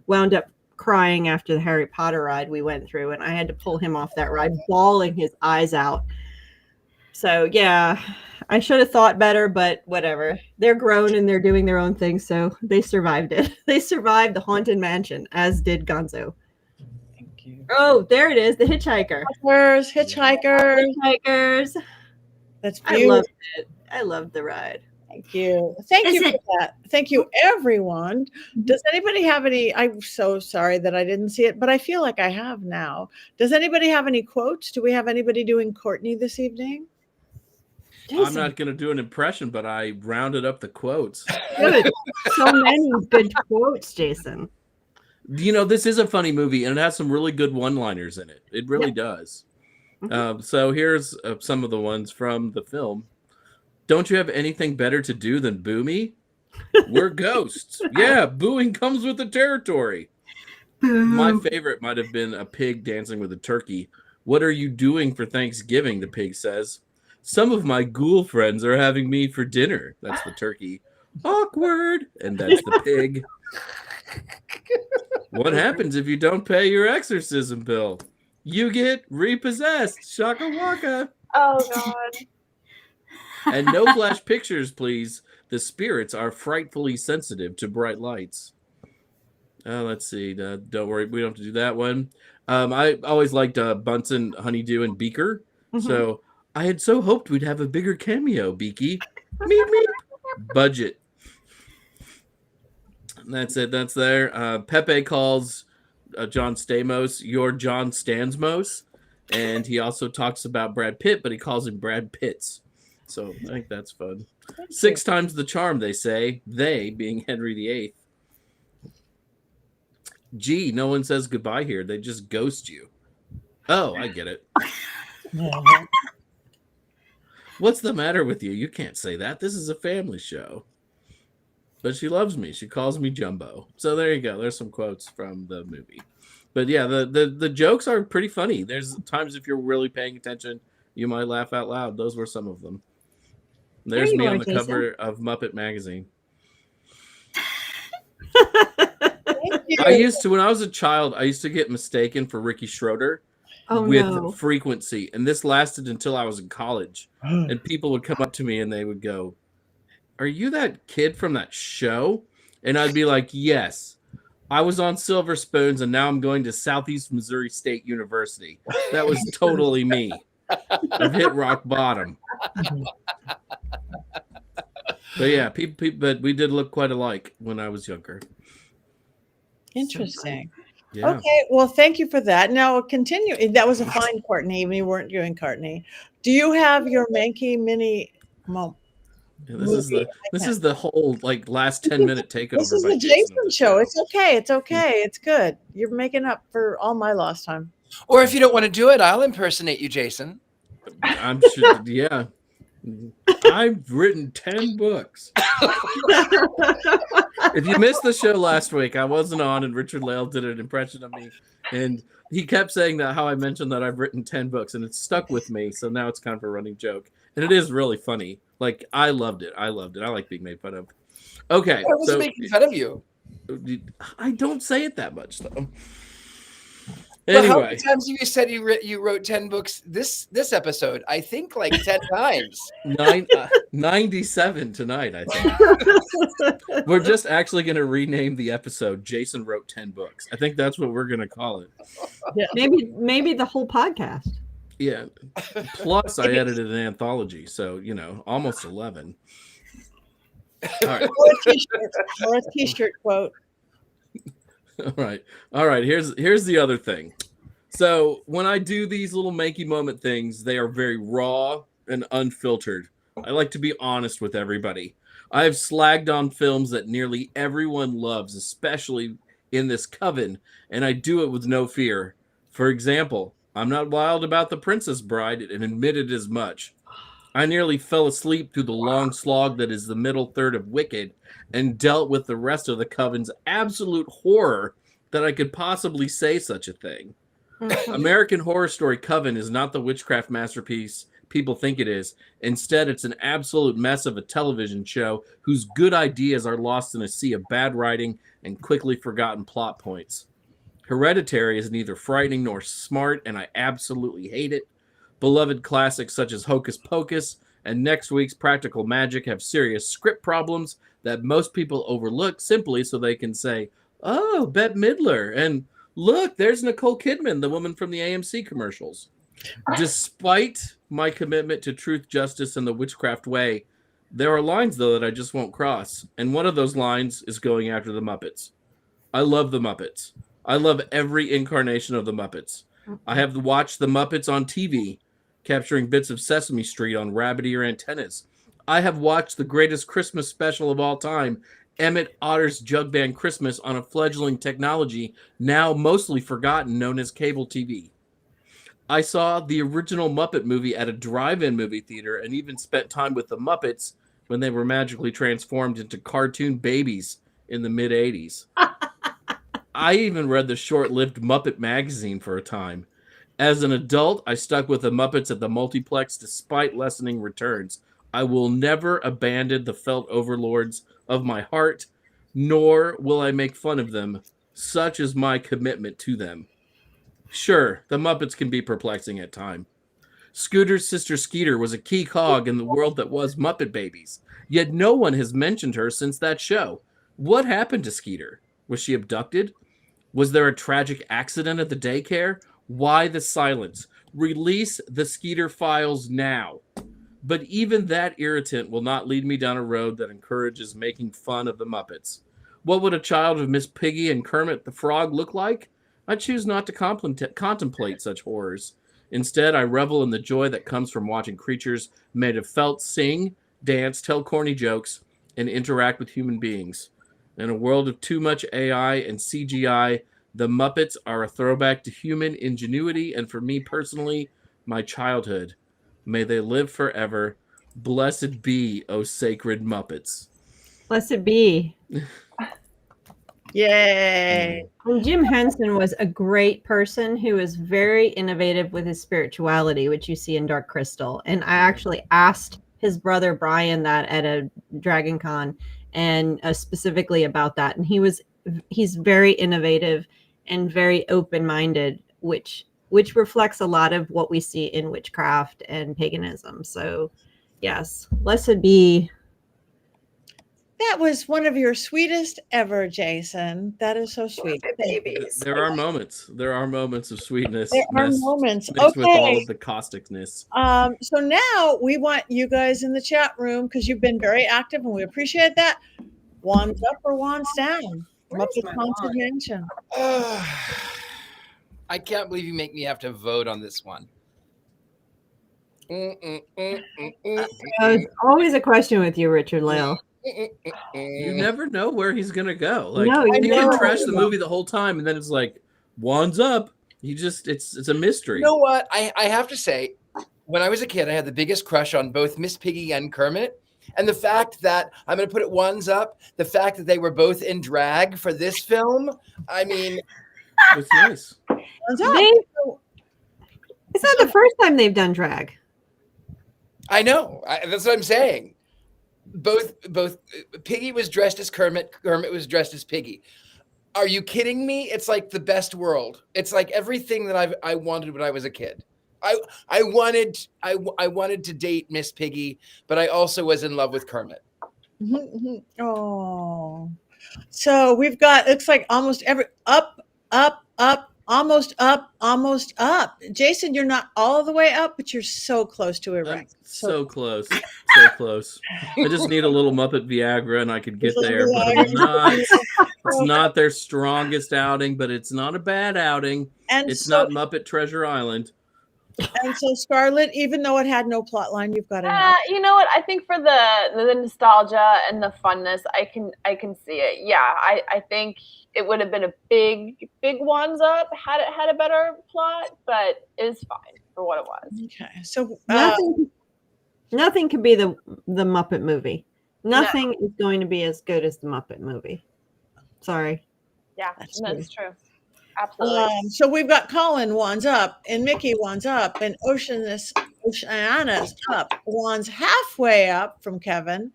wound up crying after the Harry Potter ride we went through, and I had to pull him off that ride, bawling his eyes out. So yeah, I should have thought better, but whatever. They're grown and they're doing their own thing, so they survived it. They survived the Haunted Mansion, as did Gonzo. Thank you. Oh, there it is, the hitchhiker. Hitchhikers. That's beautiful. I loved it. I loved the ride. Thank you. Thank you for that. Thank you, everyone. Does anybody have any? I'm so sorry that I didn't see it, but I feel like I have now. Does anybody have any quotes? Do we have anybody doing Courtney this evening? Jason. I'm not going to do an impression, but I rounded up the quotes. Good. So many good quotes, Jason. This is a funny movie, and it has some really good one-liners in it. It really does. Mm-hmm. So here's some of the ones from the film. Don't you have anything better to do than boo me? We're ghosts. Yeah, booing comes with the territory. My favorite might have been a pig dancing with a turkey. What are you doing for Thanksgiving? The pig says. Some of my ghoul friends are having me for dinner. That's the turkey. Awkward. And that's the pig. What happens if you don't pay your exorcism bill? You get repossessed. Shaka waka. Oh God. And no flash pictures, please. The spirits are frightfully sensitive to bright lights. Let's see. Don't worry. We don't have to do that one. I always liked Bunsen, Honeydew, and Beaker. Mhm. So I had so hoped we'd have a bigger cameo, Beaky. Meep, meep. Budget. That's it. That's there. Pepe calls John Stamos your John Stansmos. And he also talks about Brad Pitt, but he calls him Brad Pitts. So I think that's fun. 6 times the charm, they say. They being Henry VIII. Gee, no one says goodbye here. They just ghost you. Oh, I get it. What's the matter with you? You can't say that. This is a family show. But she loves me. She calls me Jumbo. So there you go. There's some quotes from the movie. But yeah, the jokes are pretty funny. There's times if you're really paying attention, you might laugh out loud. Those were some of them. There's me on the cover of Muppet magazine. When I was a child, I used to get mistaken for Ricky Schroeder with frequency. And this lasted until I was in college. And people would come up to me and they would go, "Are you that kid from that show?" And I'd be like, "Yes. I was on Silver Spoons and now I'm going to Southeast Missouri State University. That was totally me. I've hit rock bottom." But yeah, but we did look quite alike when I was younger. Interesting. Yeah. Okay, well, thank you for that. Now, continue. That was a fine Courtney. We weren't doing Courtney. Do you have your Mankey mini? Well, Yeah, this is the whole last 10-minute takeover. this is the Jason show. It's okay. It's okay. It's good. You're making up for all my lost time. Or if you don't want to do it, I'll impersonate you, Jason. I'm sure. Yeah. I've written 10 books. If you missed the show last week, I wasn't on, and Richard-Lael did an impression of me, and he kept saying that how I mentioned that I've written 10 books, and it's stuck with me. So now it's kind of a running joke, and it is really funny. I loved it. I like being made fun of. Okay, I was making fun of you. I don't say it that much though. Well, how Anyway, many times have you said you wrote 10 books this episode? I think 10 times. 97 tonight, I think. We're just actually going to rename the episode Jason Wrote 10 Books. I think that's what we're going to call it. Yeah. Maybe the whole podcast. Yeah. Plus, I edited an anthology, so, almost 11. All right. Or a t-shirt quote. All right. Here's the other thing. So when I do these little Mankey moment things, they are very raw and unfiltered. I like to be honest with everybody. I have slagged on films that nearly everyone loves, especially in this coven, and I do it with no fear. For example, I'm not wild about The Princess Bride and admitted as much. I nearly fell asleep through the long slog that is the middle third of Wicked and dealt with the rest of the coven's absolute horror that I could possibly say such a thing. American Horror Story Coven is not the witchcraft masterpiece people think it is. Instead, it's an absolute mess of a television show whose good ideas are lost in a sea of bad writing and quickly forgotten plot points. Hereditary is neither frightening nor smart, and I absolutely hate it. Beloved classics such as Hocus Pocus and next week's Practical Magic have serious script problems that most people overlook simply so they can say, "Oh, Bette Midler," and "Look, there's Nicole Kidman, the woman from the AMC commercials." Despite my commitment to truth, justice, and the witchcraft way, there are lines, though, that I just won't cross, and one of those lines is going after the Muppets. I love the Muppets. I love every incarnation of the Muppets. I have watched the Muppets on TV, capturing bits of Sesame Street on rabbit ear antennas. I have watched the greatest Christmas special of all time, Emmett Otter's Jug Band Christmas, on a fledgling technology now mostly forgotten, known as cable TV. I saw the original Muppet movie at a drive-in movie theater and even spent time with the Muppets when they were magically transformed into cartoon babies in the mid-'80s. I even read the short-lived Muppet magazine for a time. As an adult, I stuck with the Muppets at the multiplex despite lessening returns. I will never abandon the felt overlords of my heart, nor will I make fun of them. Such is my commitment to them. Sure, the Muppets can be perplexing at times. Scooter's sister Skeeter was a key cog in the world that was Muppet Babies, yet no one has mentioned her since that show. What happened to Skeeter? Was she abducted? Was there a tragic accident at the daycare? Why the silence? Release the Skeeter files now. But even that irritant will not lead me down a road that encourages making fun of the Muppets. What would a child of Miss Piggy and Kermit the Frog look like? I choose not to contemplate such horrors. Instead, I revel in the joy that comes from watching creatures made of felt sing, dance, tell corny jokes, and interact with human beings. In a world of too much AI and CGI, the Muppets are a throwback to human ingenuity and, for me personally, my childhood. May they live forever. Blessed be, O sacred Muppets. Blessed be. Yay. And Jim Henson was a great person who was very innovative with his spirituality, which you see in Dark Crystal. And I actually asked his brother Brian that at a Dragon Con, and specifically about that. And he's very innovative and very open-minded, which reflects a lot of what we see in witchcraft and paganism. So yes, blessed be. That was one of your sweetest ever, Jason. That is so sweet. Babies. There are moments. There are moments of sweetness. There are moments. Mixed with all Okay. of the causticness. So now we want you guys in the chat room, because you've been very active and we appreciate that. Wands up or wands down? Where's Muppets my Haunted wand? Mansion. I can't believe you make me have to vote on this one. It's always a question with you, Richard-Lael. You never know where he's gonna go. Like No, he you can never trash know. the movie the whole time, and then it's like, wands up. It's a mystery. You know what? I have to say, when I was a kid, I had the biggest crush on both Miss Piggy and Kermit. And the fact that, I'm going to put it wands up, the fact that they were both in drag for this film, I mean, It's nice. Wands up. It's not the first time they've done drag. I know. That's what I'm saying. Both Piggy was dressed as Kermit was dressed as Piggy. Are you kidding me? It's like the best world. It's like everything that I wanted when I was a kid. I wanted to date Miss Piggy, but I also was in love with Kermit. Oh, so we've got, looks like almost every up, almost up. Jason, you're not all the way up, but you're so close to it, I'm right? so close. So close. I just need a little Muppet Viagra and I could get there, but it's not their strongest outing, but it's not a bad outing. And It's so, not Muppet Treasure Island. and so Scarlet, even though it had no plot line, you've got enough. You know what? I think for the nostalgia and the funness, I can see it. Yeah, I think it would have been a big wands up had it had a better plot, but it's fine for what it was. Okay, so Nothing could be the Muppet movie. Nothing is going to be as good as the Muppet movie. Sorry. Yeah, That's that's true. Absolutely. so we've got Colin wands up and Mickey wands up and Oceana's up, wands halfway up from Kevin,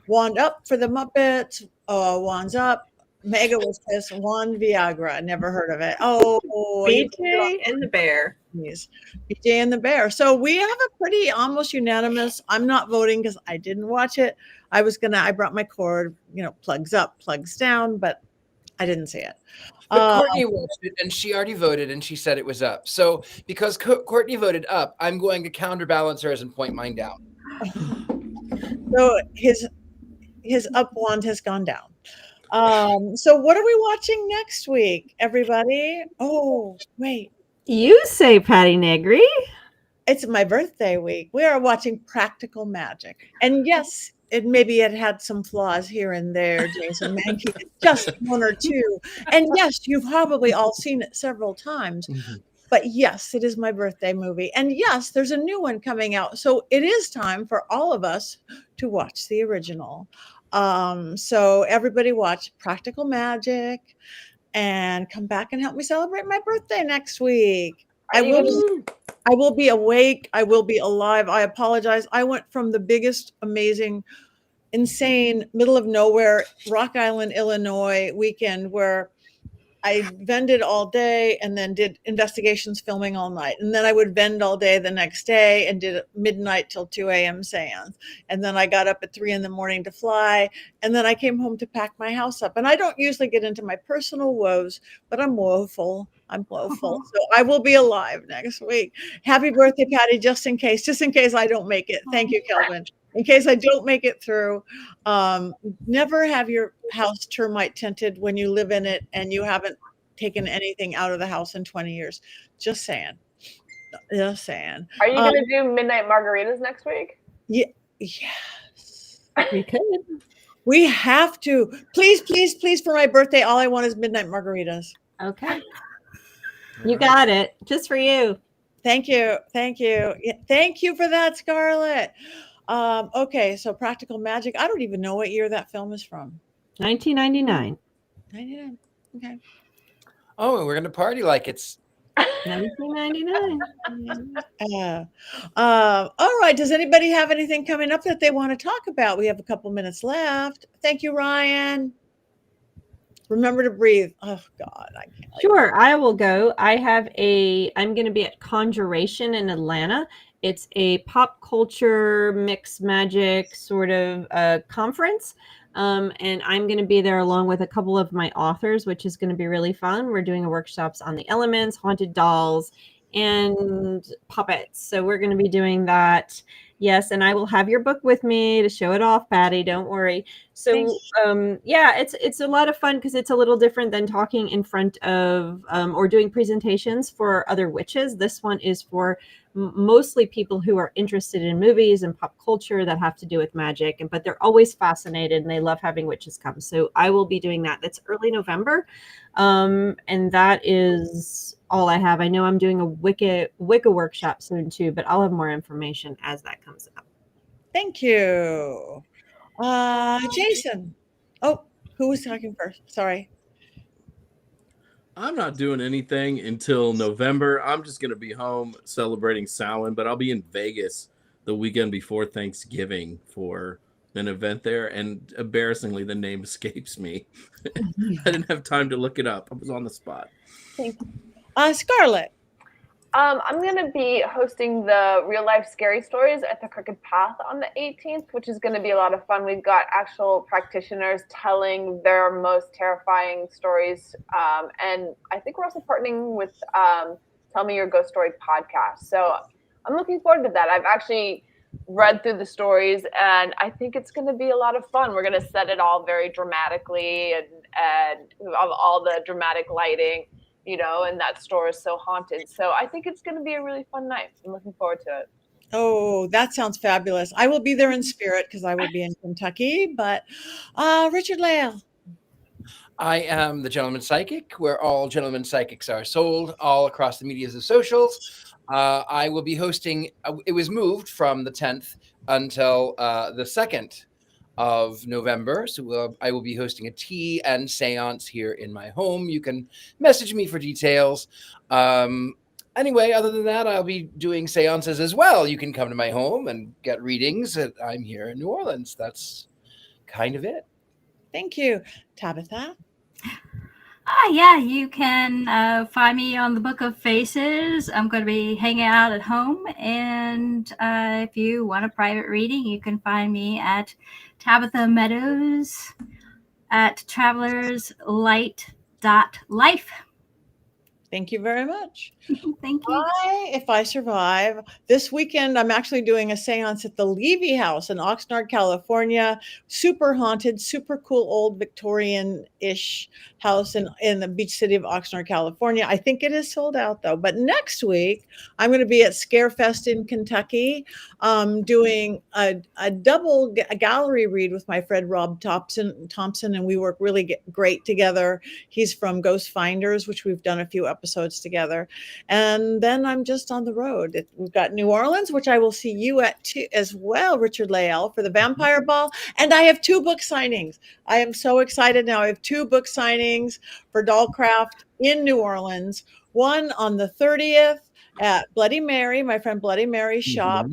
wand up for the Muppets, wands up. Mega was this wand Viagra. Never heard of it. Oh, BJ and the Bear. BJ and the Bear. So we have a pretty almost unanimous. I'm not voting because I didn't watch it. I brought my cord, plugs up, plugs down, but I didn't see it. But Courtney watched it and she already voted and she said it was up. So because Courtney voted up, I'm going to counterbalance hers and point mine down. So his up wand has gone down. So what are we watching next week, everybody? Oh, wait. You say Patti Negri. It's my birthday week. We are watching Practical Magic. And yes, maybe it had some flaws here and there, Jason Mankey, just one or two. And yes, you've probably all seen it several times. Mm-hmm. But yes, it is my birthday movie. And yes, there's a new one coming out. So it is time for all of us to watch the original. So everybody watch Practical Magic and come back and help me celebrate my birthday next week. I will be awake. I will be alive. I apologize. I went from the biggest, amazing, insane, middle of nowhere, Rock Island, Illinois weekend where I vended all day and then did investigations filming all night. And then I would vend all day the next day and did midnight till 2 a.m. seance. And then I got up at 3 a.m. to fly. And then I came home to pack my house up. And I don't usually get into my personal woes, but I'm woeful. I'm woeful. So I will be alive next week. Happy birthday, Patti, just in case I don't make it. Thank you, Kelvin. In case I don't make it through, never have your house termite tinted when you live in it and you haven't taken anything out of the house in 20 years. Just saying. Just saying. Are you going to do midnight margaritas next week? Yeah. Yes. We could. We have to. Please, please, please, for my birthday, all I want is midnight margaritas. Okay. You got it. Just for you. Thank you. Thank you. Yeah, thank you for that, Scarlet. Okay, so Practical Magic. I don't even know what year that film is from. 1999. 99. Okay. Oh, and we're going to party like it's 1999. All right. Does anybody have anything coming up that they want to talk about? We have a couple minutes left. Thank you, Ryan. Remember to breathe. Oh God, I can't. Sure, I will go. I'm going to be at Conjuration in Atlanta. It's a pop culture mixed magic sort of conference. And I'm going to be there along with a couple of my authors, which is going to be really fun. We're doing workshops on the elements, haunted dolls, and puppets. So we're going to be doing that. Yes, and I will have your book with me to show it off, Patti. Don't worry. So, yeah, it's a lot of fun because it's a little different than talking in front of or doing presentations for other witches. This one is for mostly people who are interested in movies and pop culture that have to do with magic, but they're always fascinated and they love having witches come. So I will be doing that. That's early November, and that is all I have. I know I'm doing a Wicca workshop soon too, but I'll have more information as that comes up. Thank you. Jason. Oh, who was talking first? Sorry. I'm not doing anything until November. I'm just going to be home celebrating Samhain, but I'll be in Vegas the weekend before Thanksgiving for an event there. And embarrassingly, the name escapes me. I didn't have time to look it up. I was on the spot. Thank you. Scarlet. I'm going to be hosting the real life scary stories at the Crooked Path on the 18th, which is going to be a lot of fun. We've got actual practitioners telling their most terrifying stories. And I think we're also partnering with Tell Me Your Ghost Story podcast. So I'm looking forward to that. I've actually read through the stories and I think it's going to be a lot of fun. We're going to set it all very dramatically and all the dramatic lighting. You know, and that store is so haunted. So I think it's going to be a really fun night. I'm looking forward to it. Oh, that sounds fabulous. I will be there in spirit because I will be in Kentucky. But Richard-Lael. I am the Gentleman Psychic, where all gentlemen psychics are sold all across the medias and socials. I will be hosting, it was moved from the 10th until the 2nd of November. So I will be hosting a tea and seance here in my home. You can message me for details. Anyway, other than that, I'll be doing seances as well. You can come to my home and get readings. I'm here in New Orleans. That's kind of it. Thank you. Tabitha? Yeah, you can find me on the Book of Faces. I'm going to be hanging out at home. And if you want a private reading, you can find me at Tabitha Meadows at travelerslight.life. Thank you very much. Thank you. If I survive, this weekend I'm actually doing a seance at the Levy House in Oxnard, California. Super haunted, super cool old Victorian-ish house in the beach city of Oxnard, California. I think it is sold out though. But next week I'm going to be at Scarefest in Kentucky, doing a gallery read with my friend Rob Thompson, and we work really great together. He's from Ghost Finders, which we've done a few episodes together. And then I'm just on the road. We've got New Orleans, which I will see you at too, as well, Richard-Lael, for the Vampire Ball. And I have 2 book signings. I am so excited now. I have 2 book signings for Dollcraft in New Orleans. One on the 30th at Bloody Mary, my friend Bloody Mary shop.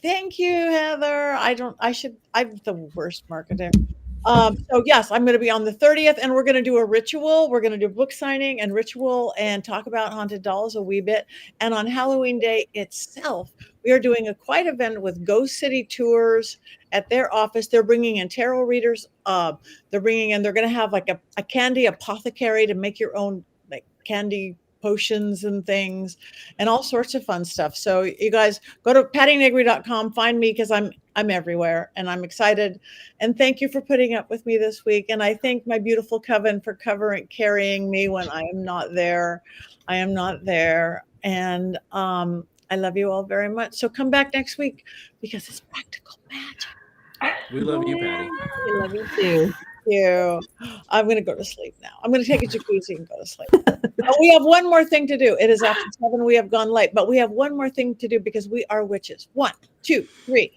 Thank you, Heather. I'm the worst marketer. So yes, I'm going to be on the 30th, and we're going to do a ritual. We're going to do book signing and ritual and talk about haunted dolls a wee bit. And on Halloween Day itself, we are doing a quiet event with Ghost City Tours at their office. They're bringing in tarot readers. They're going to have like a candy apothecary to make your own like candy potions and things and all sorts of fun stuff. So you guys go to pattinegri.com, find me, because I'm everywhere and I'm excited. And thank you for putting up with me this week. And I thank my beautiful coven for carrying me when I am not there. I am not there. And I love you all very much. So come back next week because it's practical magic. We love you, Patty. We love you too. You. I'm going to go to sleep now. I'm going to take a jacuzzi and go to sleep. We have one more thing to do. It is after 7. We have gone late, but we have one more thing to do because we are witches. 1, 2, 3.